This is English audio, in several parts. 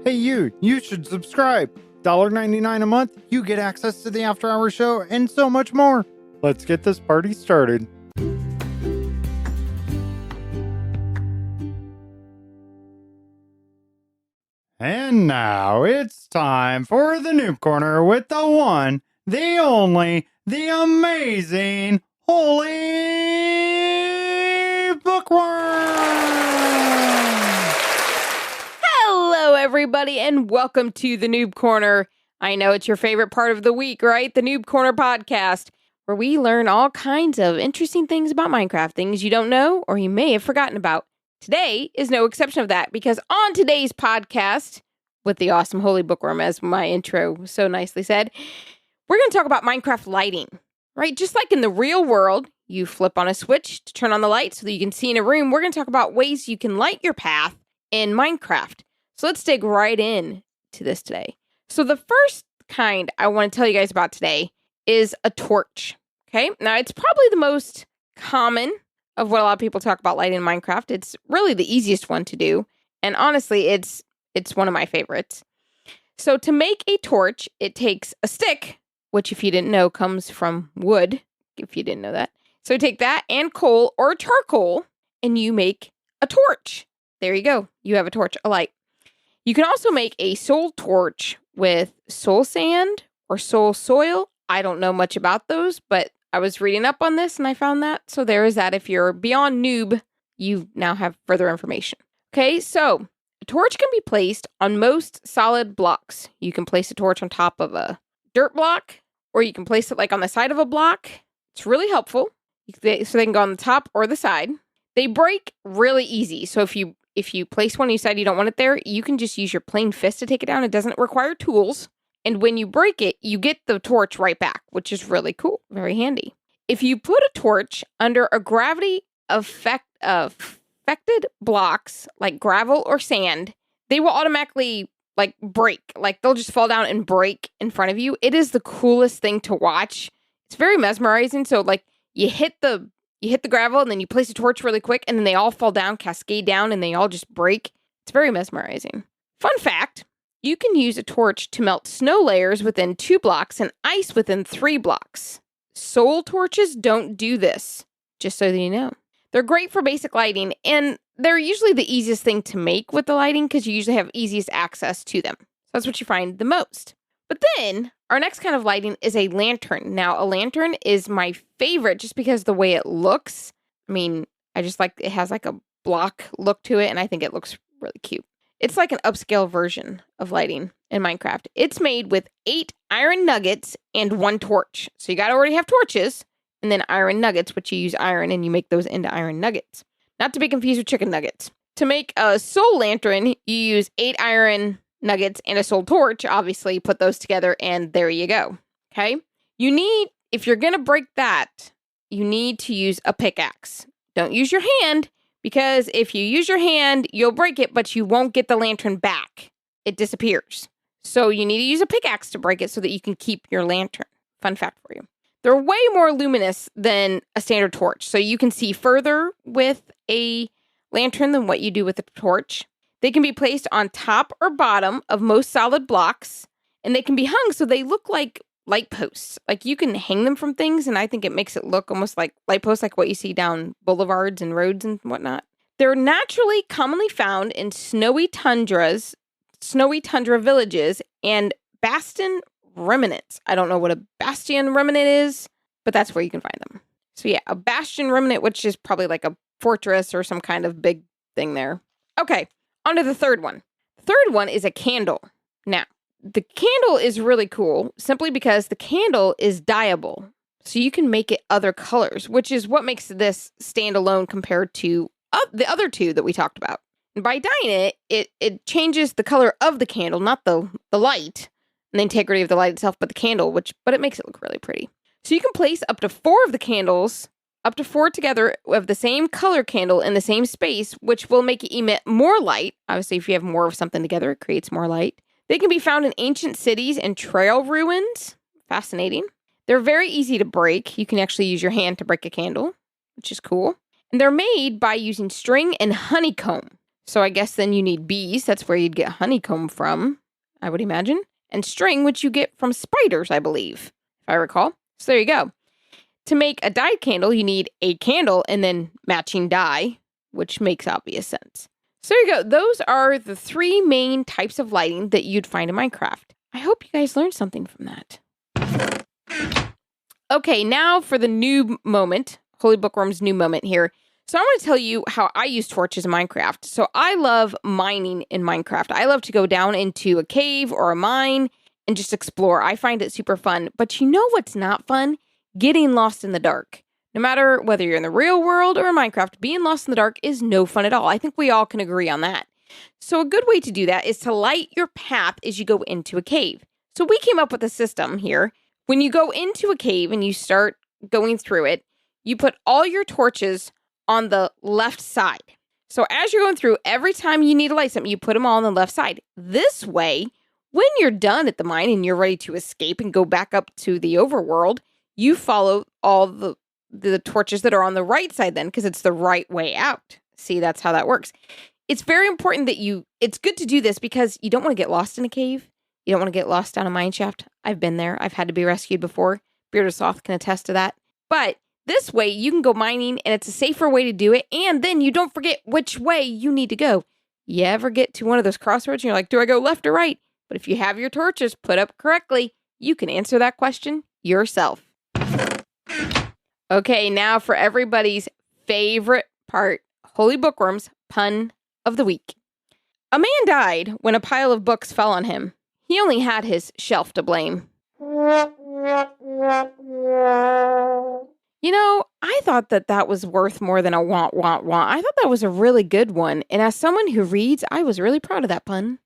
Hey you should subscribe. $1.99 a month, you get access to the After Hours show and so much more. Let's get this party started. And now it's time for the Noob Corner with the one, the only, the amazing HolyBookworm! Hello, everybody, and welcome to the Noob Corner. I know it's your favorite part of the week, right? The Noob Corner podcast, where we learn all kinds of interesting things about Minecraft, things you don't know or you may have forgotten about. Today is no exception of that, because on today's podcast, with the awesome HolyBookworm, as my intro so nicely said, we're going to talk about Minecraft lighting, right? Just like in the real world, you flip on a switch to turn on the light so that you can see in a room. We're going to talk about ways you can light your path in Minecraft. So let's dig right in to this today. So the first kind I want to tell you guys about today is a torch. Okay, now it's probably the most common of what a lot of people talk about lighting in Minecraft. It's really the easiest one to do, and honestly, it's one of my favorites. So to make a torch, it takes a stick, which if you didn't know comes from wood, if you didn't know that. So take that and coal or charcoal, and you make a torch. There you go. You have a torch, a light. You can also make a soul torch with soul sand or soul soil. I don't know much about those, but I was reading up on this and I found that. So there is that. If you're beyond noob, you now have further information. Okay, so a torch can be placed on most solid blocks. You can place a torch on top of a dirt block, or you can place it like on the side of a block. It's really helpful. So they can go on the top or the side. They break really easy. So if you place one and you decide you don't want it there, you can just use your plain fist to take it down. It doesn't require tools. And when you break it, you get the torch right back, which is really cool. Very handy. If you put a torch under a gravity affected blocks like gravel or sand, they will automatically break. They'll just fall down and break in front of you. It is the coolest thing to watch. It's very mesmerizing. So you hit the gravel and then you place a torch really quick and then they all fall down, cascade down, and they all just break. It's very mesmerizing. Fun fact, you can use a torch to melt snow layers within 2 blocks and ice within 3 blocks. Soul torches don't do this, just so that you know. They're great for basic lighting, and they're usually the easiest thing to make with the lighting because you usually have easiest access to them. So that's what you find the most. But then, our next kind of lighting is a lantern. Now, a lantern is my favorite just because the way it looks. I mean, I just like it has like a block look to it, and I think it looks really cute. It's like an upscale version of lighting in Minecraft. It's made with 8 iron nuggets and 1 torch. So you got to already have torches, and then iron nuggets, which you use iron, and you make those into iron nuggets. Not to be confused with chicken nuggets. To make a soul lantern, you use 8 iron nuggets and a soul torch, obviously, put those together, and there you go. Okay? If you're going to break that, you need to use a pickaxe. Don't use your hand, because if you use your hand, you'll break it, but you won't get the lantern back. It disappears. So you need to use a pickaxe to break it so that you can keep your lantern. Fun fact for you. They're way more luminous than a standard torch, so you can see further with a lantern than what you do with a torch. They can be placed on top or bottom of most solid blocks, and they can be hung so they look like light posts. Like you can hang them from things, and I think it makes it look almost like light posts, like what you see down boulevards and roads and whatnot. They're naturally commonly found in snowy tundra villages and bastion remnants. I don't know what a bastion remnant is, but that's where you can find them. So yeah, a bastion remnant, which is probably like a fortress or some kind of big thing there. Okay, on to the third one. The third one is a candle. Now, the candle is really cool simply because the candle is dyeable. So you can make it other colors, which is what makes this stand alone compared to the other two that we talked about. And by dyeing it changes the color of the candle, not the light and the integrity of the light itself, but the candle, but it makes it look really pretty. So you can place up to 4 of the candles, up to 4 together of the same color candle in the same space, which will make it emit more light. Obviously, if you have more of something together, it creates more light. They can be found in ancient cities and trail ruins. Fascinating. They're very easy to break. You can actually use your hand to break a candle, which is cool. And they're made by using string and honeycomb. So I guess then you need bees. That's where you'd get honeycomb from, I would imagine. And string, which you get from spiders, I believe, if I recall. So there you go. To make a dyed candle, you need a candle and then matching dye, which makes obvious sense. So there you go. Those are the 3 main types of lighting that you'd find in Minecraft. I hope you guys learned something from that. Okay, now for the Noob Moment, HolyBookworm's Noob Moment here. So I want to tell you how I use torches in Minecraft. So I love mining in Minecraft. I love to go down into a cave or a mine and just explore. I find it super fun. But you know what's not fun? Getting lost in the dark. No matter whether you're in the real world or in Minecraft, being lost in the dark is no fun at all. I think we all can agree on that. So a good way to do that is to light your path as you go into a cave. So we came up with a system here. When you go into a cave and you start going through it, you put all your torches on the left side. So as you're going through, every time you need to light something, you put them all on the left side. This way, when you're done at the mine and you're ready to escape and go back up to the overworld, you follow all the torches that are on the right side then, because it's the right way out. See, that's how that works. It's very important that it's good to do this because you don't want to get lost in a cave. You don't want to get lost down a mine shaft. I've been there. I've had to be rescued before. Bearded Sloth can attest to that. But this way, you can go mining, and it's a safer way to do it. And then you don't forget which way you need to go. You ever get to one of those crossroads, and you're like, do I go left or right? But if you have your torches put up correctly, you can answer that question yourself. Okay, now for everybody's favorite part, HolyBookworm's pun of the week. A man died when a pile of books fell on him. He only had his shelf to blame. You know, I thought that was worth more than a want. I thought that was a really good one. And as someone who reads, I was really proud of that pun.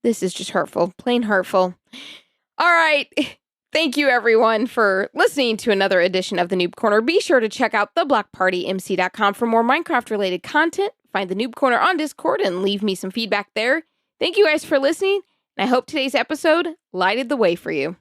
This is just hurtful, plain hurtful. All right. Thank you, everyone, for listening to another edition of the Noob Corner. Be sure to check out theblackpartymc.com for more Minecraft-related content. Find the Noob Corner on Discord and leave me some feedback there. Thank you guys for listening, and I hope today's episode lighted the way for you.